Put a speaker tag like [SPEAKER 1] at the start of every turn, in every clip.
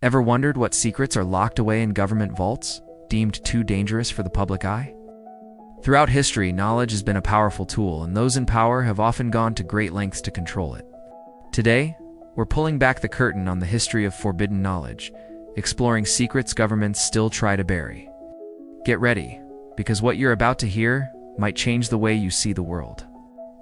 [SPEAKER 1] Ever wondered what secrets are locked away in government vaults, deemed too dangerous for the public eye? Throughout history, knowledge has been a powerful tool, and those in power have often gone to great lengths to control it. Today, we're pulling back the curtain on the history of forbidden knowledge, exploring secrets governments still try to bury. Get ready, because what you're about to hear might change the way you see the world.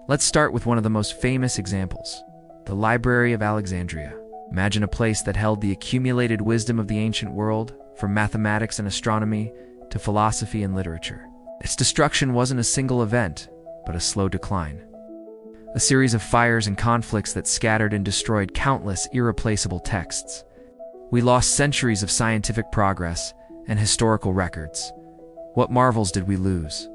[SPEAKER 1] Let's start with one of the most famous examples, the Library of Alexandria. Imagine a place that held the accumulated wisdom of the ancient world, from mathematics and astronomy to philosophy and literature. Its destruction wasn't a single event, but a slow decline. A series of fires and conflicts that scattered and destroyed countless irreplaceable texts. We lost centuries of scientific progress and historical records. What marvels did we lose?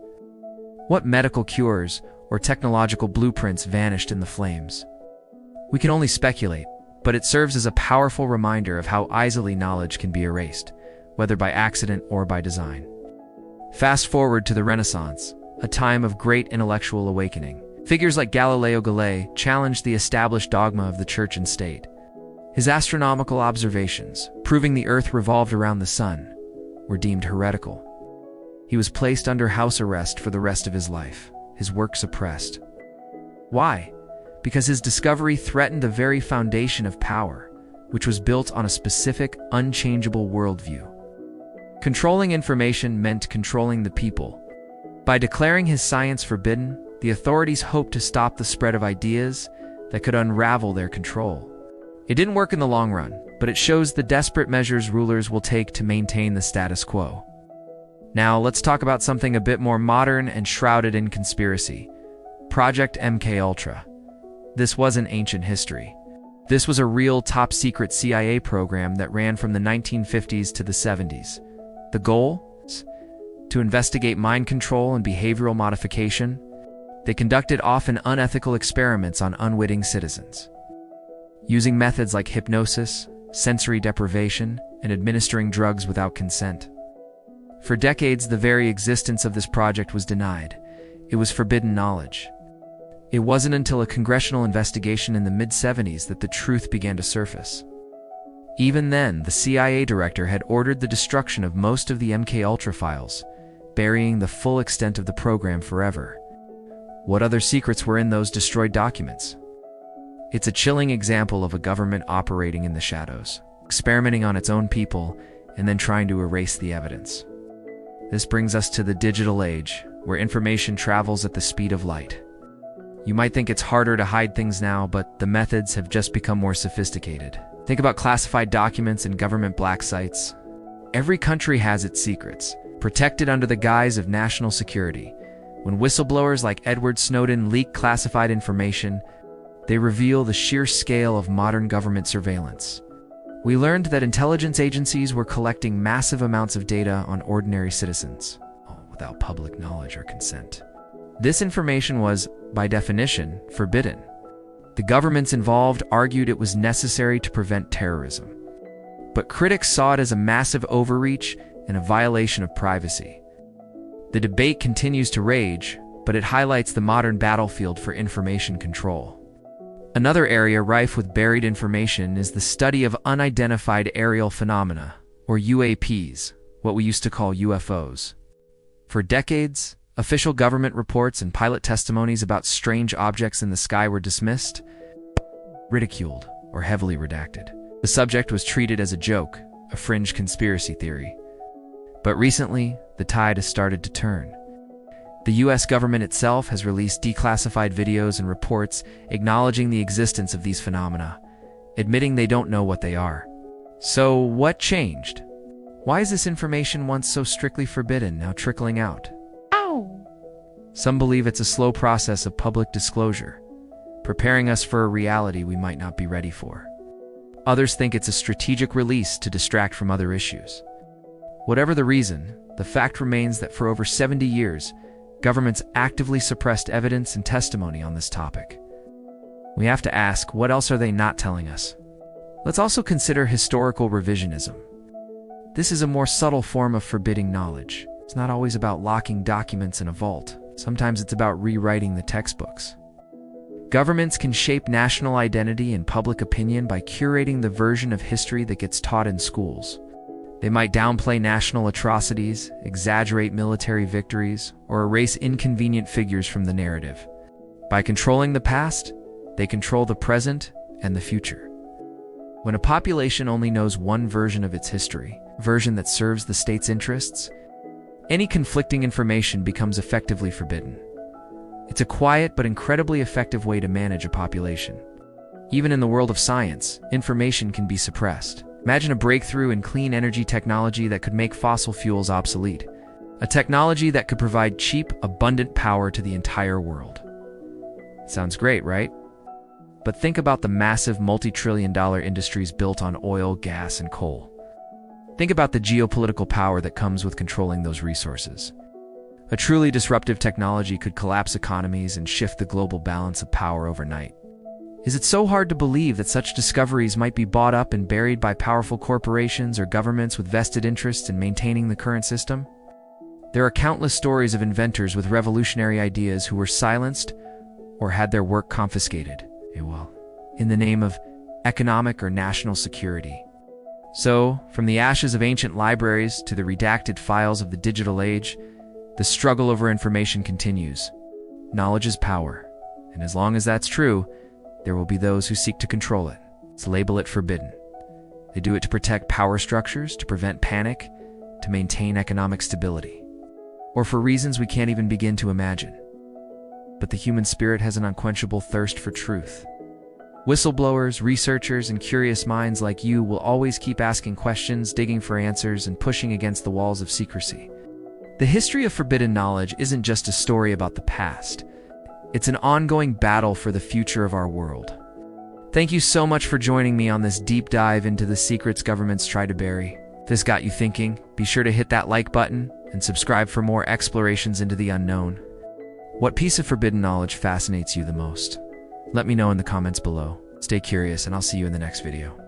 [SPEAKER 1] What medical cures or technological blueprints vanished in the flames? We can only speculate, but it serves as a powerful reminder of how easily knowledge can be erased, whether by accident or by design. Fast forward to the Renaissance, a time of great intellectual awakening. Figures like Galileo Galilei challenged the established dogma of the church and state. His astronomical observations, proving the Earth revolved around the sun, were deemed heretical. He was placed under house arrest for the rest of his life, his work suppressed. Why? Because his discovery threatened the very foundation of power, which was built on a specific, unchangeable worldview. Controlling information meant controlling the people. By declaring his science forbidden, the authorities hoped to stop the spread of ideas that could unravel their control. It didn't work in the long run, but it shows the desperate measures rulers will take to maintain the status quo. Now, let's talk about something a bit more modern and shrouded in conspiracy. Project MKUltra. This wasn't ancient history. This was a real top-secret CIA program that ran from the 1950s to the 70s. The goal? To investigate mind control and behavioral modification. They conducted often unethical experiments on unwitting citizens. Using methods like hypnosis, sensory deprivation, and administering drugs without consent. For decades, the very existence of this project was denied. It was forbidden knowledge. It wasn't until a congressional investigation in the mid-70s that the truth began to surface. Even then, the CIA director had ordered the destruction of most of the MKUltra files, burying the full extent of the program forever. What other secrets were in those destroyed documents? It's a chilling example of a government operating in the shadows, experimenting on its own people, and then trying to erase the evidence. This brings us to the digital age, where information travels at the speed of light. You might think it's harder to hide things now, but the methods have just become more sophisticated. Think about classified documents and government black sites. Every country has its secrets, protected under the guise of national security. When whistleblowers like Edward Snowden leak classified information, they reveal the sheer scale of modern government surveillance. We learned that intelligence agencies were collecting massive amounts of data on ordinary citizens, without public knowledge or consent. This information was, by definition, forbidden. The governments involved argued it was necessary to prevent terrorism. But critics saw it as a massive overreach and a violation of privacy. The debate continues to rage, but it highlights the modern battlefield for information control. Another area rife with buried information is the study of unidentified aerial phenomena, or UAPs, what we used to call UFOs. For decades, official government reports and pilot testimonies about strange objects in the sky were dismissed, ridiculed, or heavily redacted. The subject was treated as a joke, a fringe conspiracy theory. But recently, the tide has started to turn. The US government itself has released declassified videos and reports acknowledging the existence of these phenomena, admitting they don't know what they are. So, what changed? Why is this information once so strictly forbidden now trickling out? Some believe it's a slow process of public disclosure, preparing us for a reality we might not be ready for. Others think it's a strategic release to distract from other issues. Whatever the reason, the fact remains that for over 70 years, governments actively suppressed evidence and testimony on this topic. We have to ask, what else are they not telling us? Let's also consider historical revisionism. This is a more subtle form of forbidding knowledge. It's not always about locking documents in a vault. Sometimes it's about rewriting the textbooks. Governments can shape national identity and public opinion by curating the version of history that gets taught in schools. They might downplay national atrocities, exaggerate military victories, or erase inconvenient figures from the narrative. By controlling the past, they control the present and the future. When a population only knows one version of its history, a version that serves the state's interests, any conflicting information becomes effectively forbidden. It's a quiet but incredibly effective way to manage a population. Even in the world of science, information can be suppressed. Imagine a breakthrough in clean energy technology that could make fossil fuels obsolete. A technology that could provide cheap, abundant power to the entire world. Sounds great, right? But think about the massive multi-trillion-dollar industries built on oil, gas, and coal. Think about the geopolitical power that comes with controlling those resources. A truly disruptive technology could collapse economies and shift the global balance of power overnight. Is it so hard to believe that such discoveries might be bought up and buried by powerful corporations or governments with vested interests in maintaining the current system? There are countless stories of inventors with revolutionary ideas who were silenced or had their work confiscated, in the name of economic or national security. So, from the ashes of ancient libraries to the redacted files of the digital age, the struggle over information continues. Knowledge is power, and as long as that's true, there will be those who seek to control it, to label it forbidden. They do it to protect power structures, to prevent panic, to maintain economic stability, or for reasons we can't even begin to imagine. But the human spirit has an unquenchable thirst for truth. Whistleblowers, researchers, and curious minds like you will always keep asking questions, digging for answers, and pushing against the walls of secrecy. The history of forbidden knowledge isn't just a story about the past. It's an ongoing battle for the future of our world. Thank you so much for joining me on this deep dive into the secrets governments try to bury. If this got you thinking, be sure to hit that like button and subscribe for more explorations into the unknown. What piece of forbidden knowledge fascinates you the most? Let me know in the comments below. Stay curious, and I'll see you in the next video.